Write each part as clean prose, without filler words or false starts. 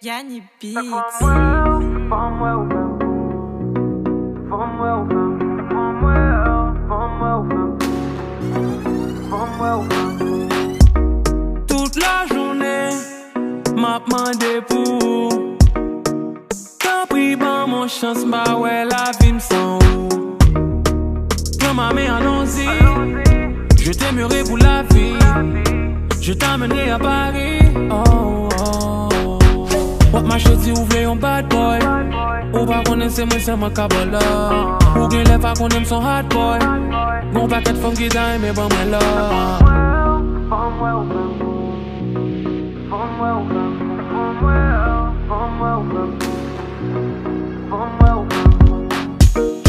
Yanni Beats. Toute la journée, m'a demandé pour. T'as pris ban mon chance, bah ouais, la vie me sent où. Prends ma main, allons-y. Je t'aimerai pour la vie. Je t'amènerai à Paris. Oh, oh. What ma chérie, ouvre un bad boy. Ou pas connaître moi, c'est ma cabala. Ou bien les pas qu'on aime son hard boy. Mon paquet de femmes qui t'aiment, mais bon, moi là.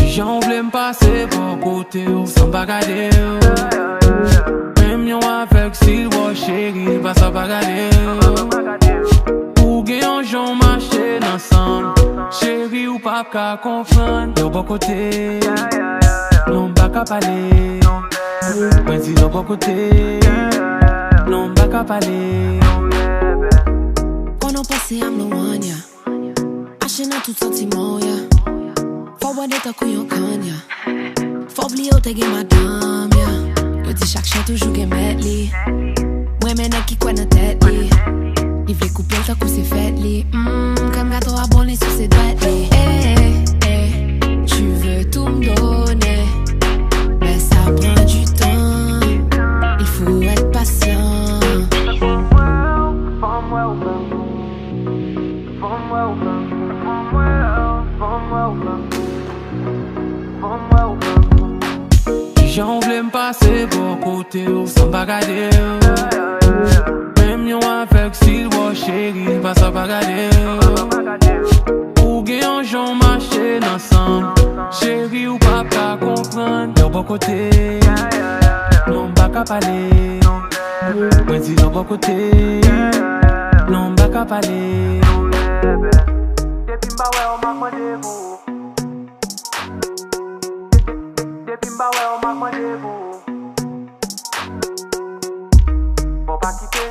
J'en voulais me passer pour côté sans bagader. Même yon avec s'il voit chérie, pas ça bagader. Pour gagner j'en marché ensemble. Chérie ou pas qu'à comprendre. De bon côté, non pas qu'à parler. Mais si de bon côté, non pas qu'à parler. Pendant passé, I'm the one, yeah. Achena tout sentiment, yeah. Forward et ta couillon kanya. Faut oublier où t'es madame, yeah. Yo dis chaque chien toujours que mettre. Moi, maintenant qui quoi dans tête, li. Il veut couper le coup c'est fait, li. Comme gâteau abonné sur ses doigts, li. Tu veux tout me donner. Mais ça prend du temps. Il faut être patient. J'en voulais me passer pour côté sans bagader. Même yon avec s'il voit chérie, pas ça bagader. Pour gagner j'en marché ensemble. Chérie ou pas qu'à comprendre. De bon côté, non pas qu'à parler. Mais si de bon côté, non pas qu'à parler. Depuis m'bawé on m'a demandé vous. Depuis m'bawé on m'a demandé vous. Faut pas quitter.